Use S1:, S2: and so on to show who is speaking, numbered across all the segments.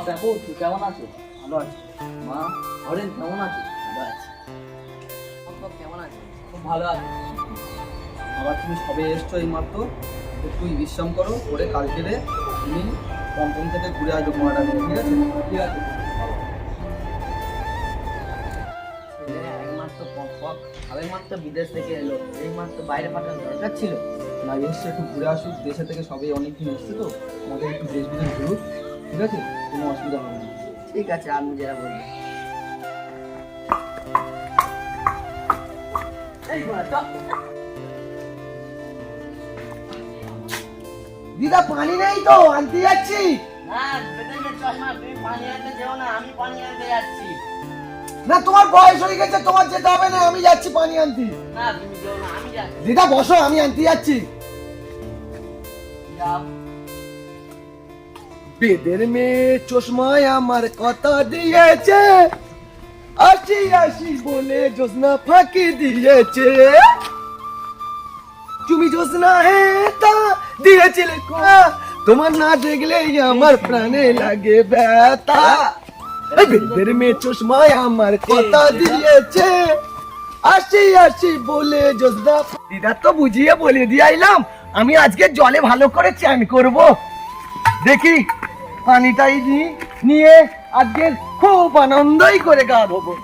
S1: কাকু তুই কেমন আছো? ভালো আছি। মা হরেন কেমন আছে? ভালো আছে। কেমন আছে? খুব ভালো আছে।
S2: আবার তুমি সবে এসছো এই মাত্র, একটু বিশ্রাম করো, করে কালকে তুমি পঞ্চম থেকে ঘুরে আসবে কোনাটা নিয়ে, ঠিক আছে?
S1: ঠিক আছে। একমাত্র আগের মাত্র বিদেশ থেকে এলো, এই মাত্র বাইরে পাঠানোর দরকার ছিল
S2: না, এসছে একটু ঘুরে আসুক, দেশে থেকে সবাই অনেকদিন এসছে তো, আমাদের একটু দেশ বিদেশ ঘুরুক, ঠিক আছে? কোনো অসুবিধা হবে না।
S1: ঠিক আছে, আমি যেটা বলবো।
S3: দিদা পানি নেই তো, আনতে যাচ্ছি। না তোমার বয়স হয়ে গেছে, তোমার যেতে হবে না, আমি যাচ্ছি পানি আনতে। দিদা বসো, আমি আনতে যাচ্ছি। বেদের মেয়ে চশমায় আমার কথা দিয়েছে, আসি আসি বলে জোসনা ফাঁকি দিয়েছে। তুমি জোসনা হে তা দিয়েছিলে কোয়া, তোমার না দেখলেই আমার প্রাণে লাগে ব্যথা। এই বেদের মেয়ে চশমায় আমার কথা দিয়েছে, আসি আসি বলে জোসনা। দিদা তো বুঝিয়ে বলে দিয়ে আইলাম, আমি আজকে জলে ভালো করে চান করব। দেখি পানিটাই নিয়ে আজকে খুব আনন্দই করে গা ধোবো।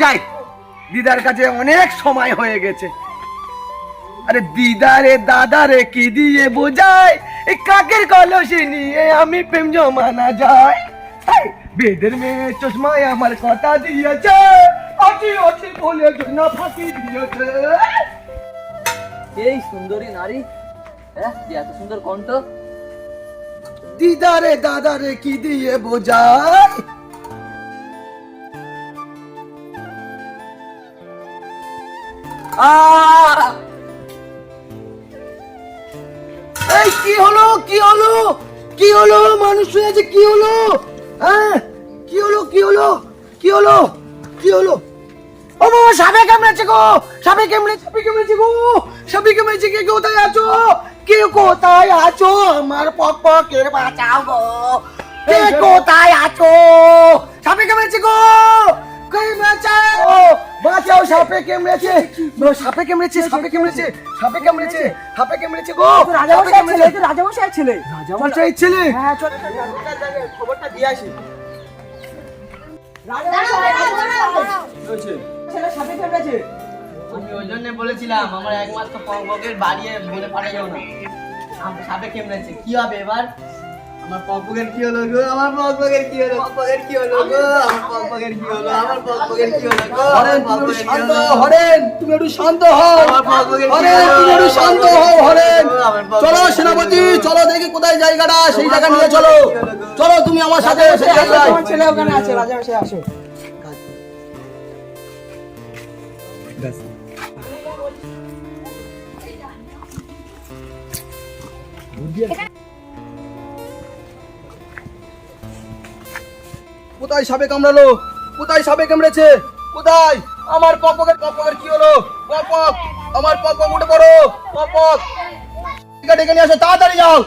S3: যাই, দিদার কাছে অনেক সময় হয়ে গেছে। আরে দিদারে দাদারে কি দিয়ে বোঝায়, এই কাকের কলসি নিয়ে আমি প্রেম জমানা যায়। বেদের মেয়ে চশমায় আমার কথা দিয়েছে, অতি অতি বলে না ফাঁকি দিয়েছে।
S1: এই সুন্দরী নারী, হ্যাঁ এত সুন্দর কণ্ঠ।
S3: দিদারে দাদারে কি দিয়ে বোঝায়, এই কি হলো কি হলো কি হলো, মানুষ হয়েছে কি হলো? হ্যাঁ কি হলো কি হলো কি হলো কি হলো? ও বাবা, সাপে কামড়েছে গো, সাপে কামড়েছে গো, সাপে কামড়েছে। কে কোথায় আছো? কে কোথায় আছো? আমার পকের বাঁচাও গো, কে কোথায় আছো? সাপে কামড়েছে গো, কে বাঁচাও বাঁচাও, সাপে কামড়েছে, সাপে কামড়েছে, সাপে কামড়েছে, সাপে কামড়েছে, সাপে কামড়েছে গো।
S1: রাজামশাই ছেলে,
S3: রাজামশাই ছেলে।
S1: হ্যাঁ চল খবরটা দিয়ে আসি। ছেলে সাপে কামড়েছে। আমি ওই জন্য বলেছিলাম আমার একমাত্র পঙ্কজের বাড়ি বলে পাঠিয়ে যাও না, সাপে কামড়েছে। কি হবে এবার? আমার পঙ্কজের কি হলো গো, আমার পঙ্কজের কি হলো, পঙ্কজের কি হলো গো, আমার পঙ্কজের কি হলো, আমার পঙ্কজের কি হলো গো।
S3: হরেন তুমি একটু শান্ত হও, হরেন তুমি একটু শান্ত হও,
S1: আমার পঙ্কজের কি
S3: হরেন
S1: হলো,
S3: তুমি একটু শান্ত হও, হরেন।
S1: আমার পঙ্কজের
S3: চলো
S1: কি
S3: সেনাপতি,
S1: হলো?
S3: চলো দেখি কোথায় জায়গাটা, সেই
S1: আমার
S3: জায়গা নিয়ে
S1: পঙ্কজের
S3: চলো,
S1: কি হলো গো?
S3: চলো তুমি আমার সাথে সেই জায়গায়।
S1: আমার ছেলে ওখানে আছে, রাজামশাই আসো।
S3: কোথায় সাপে কামড়ালো? কোথায় সাপে কামড়েছে? কোথায়? আমার পকের কি হলো? পক, আমার পক উঠে পড়ো, পক ডেকে নিয়ে আসো, তাড়াতাড়ি যাও।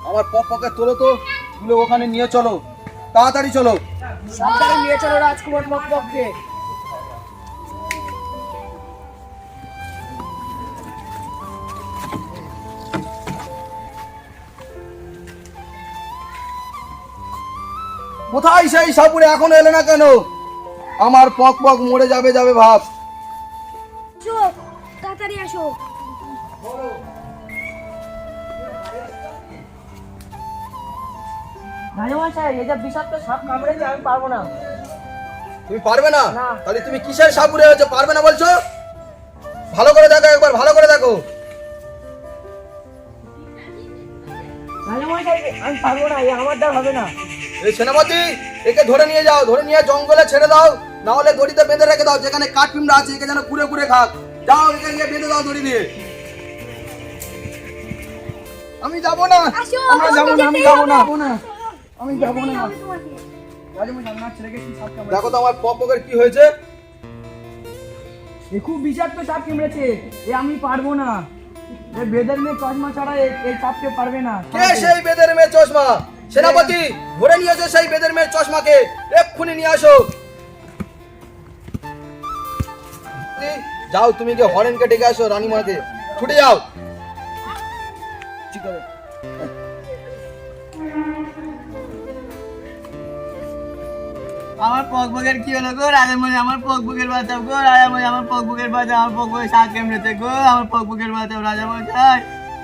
S3: আমার পকে তোলো তো, তুলে ওখানে নিয়ে চলো, তাড়াতাড়ি চলো।
S1: সাবধানে নিয়ে চলো রাজকুমার পক্ষে।
S3: কোথায় সেই সাপুরে, এখনো এলে না কেন? আমার পক মরে যাবে ভাব।
S4: আসো তাড়াতাড়ি আসো।
S1: রাজামশাই এই যে বিষাক্ত সাপ কামড়েছে, আমি পারবো না।
S3: তুমি পারবে না?
S1: না।
S3: তাহলে তুমি কিসের সাপুরে হয়েছে, পারবে না বলছো? ভালো করে দেখো একবার, ভালো করে দেখো।
S1: রাজামশাই আমি পারবো না, আমার দ্বার হবে না।
S3: এই সেনাপতি, একে ধরে নিয়ে যাও, ধরে নিয়ে জঙ্গলে ছেড়ে দাও, না হলে দড়িতে বেঁধে রেখে দাও, যেখানে কাঠ পিমড়া আছে একে যেন কুড়ে খাক। যাও, একে নিয়ে বেঁধে দাও দড়ি দিয়ে। আমি যাবো না,
S4: আসো,
S3: আমরা যাবো না, আমি
S4: যেতেই
S3: যাবো না,
S4: হবে।
S3: আমি যাবো না।
S4: আমি তোমাকে।
S3: দেখো তো আমার পকের কি হয়েছে।
S5: এ খুব বিষাক্ত সাপ কামড়েছে, এ আমি পারবো না। এ বেদের মেয়ে চশমা ছাড়া এই সাপকে পারবে না।
S2: কে সেই বেদের মেয়ে চশমা? সেনাপতি, ধরে নিয়ে এসো সেই বেদের মেয়ে চশমাকে, এক্ষুনি নিয়ে আসো। যাও, তুমি গিয়ে হরেনকে ডেকে আসো, রানীমাকে। ছুটে যাও। ঠিক আছে।
S1: আমার পকপকের কি হলো গো? রাজার মধ্যে আমার পকপকের বাঁচাও গো, রাজার মধ্যে আমার পকপকের বাঁচাও, আমার পকপকের শাক কেমড়েছে গো, আমার পকপকের বাঁচাও রাজার মশাই,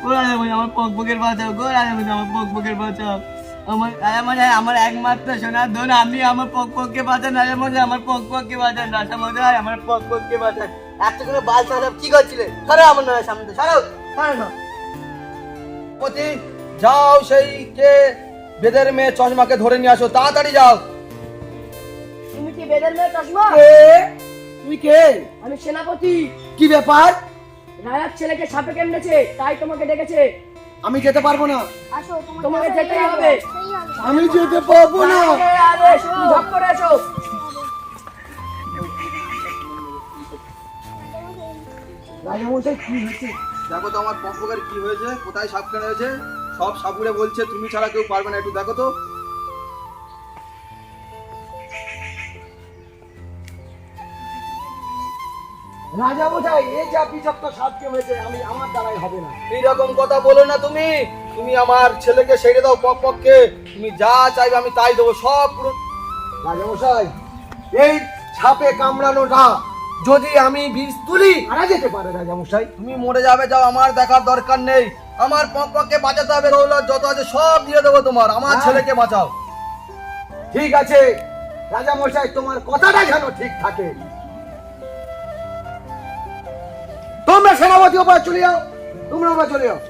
S1: ও রাজার মধ্যে আমার পকপকের বাঁচাও গো, রাজার মধ্যে আমার পকপকের বাঁচাও, আমার রাজার মশাই, আমার একমাত্র সোনার ধন, আপনি আমার পকপককে বাঁচান রাজার মধ্যে, আমার পকপককে বাঁচান রাজার মশাই, আমার পকপককে বাঁচান। একটা করে বালছা সব কি করছিলে? সরো আমার নয় সামনে, সরো সরো না।
S2: সেনাপতি, যাও সেই কে বেদের মেয়ে চশমাকে ধরে নিয়ে আসো, তাড়াতাড়ি যাও।
S5: তুমি কি বেদের মেয়ে চশমা?
S3: তুমি কে?
S5: আমি সেনাপতি।
S3: কি ব্যাপার?
S5: রাজার ছেলেকে সাপে কামড়েছে, তাই তোমাকে ডেকেছে।
S3: আমি যেতে পারবো না।
S4: আসো
S5: তোমাকে যেতেই হবে।
S3: আমি যেতে পারবো না।
S5: আদেশ, তুমি ঝপ করে এসো।
S3: রাজামশাই কি হয়েছে?
S2: দেখো তো আমার পকপকের কি হয়েছে, কোথায় সাপ কেন হয়েছে। সব সাপুরে বলছে তুমি ছাড়া কেউ পারবে না, একটু দেখো তো।
S3: রাজামশাই, এই যা বিষাক্ত সাপকে হয়েছে, আমার দ্বারাই হবে না।
S2: এইরকম কথা বলো না তুমি। তুমি আমার ছেলেকে ছেড়ে দাও পকপককে, তুমি যা চাইবে আমি তাই দেবো, সব পুরো।
S3: রাজামশাই, এই সাপে কামড়ানোটা যদি আমি বিষ তুলি মারা যেতে পারে রাজামশাই।
S2: তুমি মরে যাবে, যাও, আমার দেখার দরকার নেই। আমার পকপককে বাঁচাতে হবে, দৌলত যত আছে সব দিয়ে দেবো তোমার। আমার ছেলেকে বাঁচাও।
S3: ঠিক আছে রাজামশাই, তোমার কথাটা যেন ঠিক থাকে। তোমরা সেনাপতি ওপরে চলে যাও, তোমরা ওপরে চলে যাও।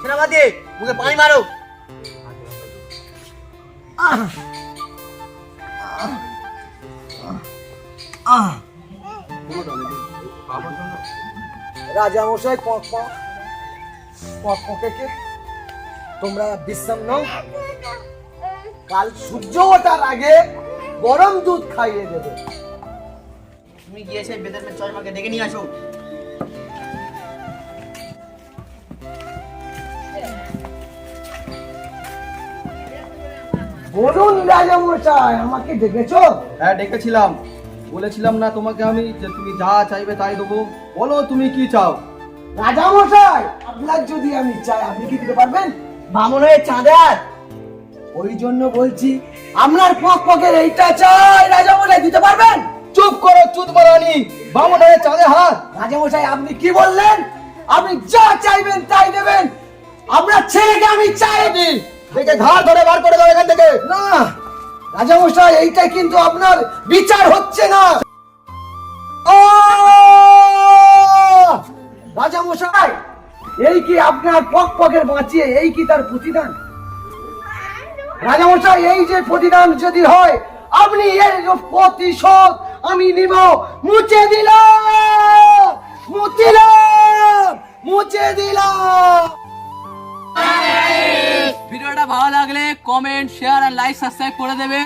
S1: সেনাপতি, মুখে পানি মারো।
S3: রাজামশাই, পকপকে তোমরা বিশ্রাম নাও, কাল সূর্য ওঠার আগে গরম দুধ খাইয়ে দেবে।
S1: তুমি গিয়ে সেই বেদের মেয়ে চশমাকে ডেকে নিয়ে আসো।
S3: বলুন রাজামশাই, আমাকে ডেকেছো?
S2: হ্যাঁ, ডেকেছিলাম। বলেছিলাম না তোমাকে আমি যে তুমি যা চাইবে তাই দেবো। বলো তুমি কি চাও।
S3: রাজামশাই, আপনার যদি আমি চাই আপনি কি দিতে পারবেন?
S1: বামন হয়ে চাঁদার।
S3: ওই জন্য বলছি, আপনার পকের এইটা চাই রাজামশাই, দিতে পারবেন?
S2: চুপ করো, চুত মারানি। বামন হয়ে চাঁদে হাত।
S3: রাজামশাই, আপনি কি বললেন? আপনি যা চাইবেন তাই দেবেন। আপনার ছেলেকে আমি চাই।
S2: দেখে ঘাড় ধরে বার করে দাও এখান থেকে।
S3: না রাজামশাই, এইটা কিন্তু আপনার বিচার হচ্ছে না। রাজামশাই, এই কি আপনার পকের বাঁচিয়ে এই কি তার প্রতিদান? রাজামশাই, এই যে প্রতিদান যদি হয়, আপনি এর প্রতিশোধ আমি নিব। মুছে দিলাম, মুছে দিলাম।
S5: ভিডিওটা ভালো লাগলে কমেন্ট, শেয়ার আর লাইক সাবস্ক্রাইব করে দেবে।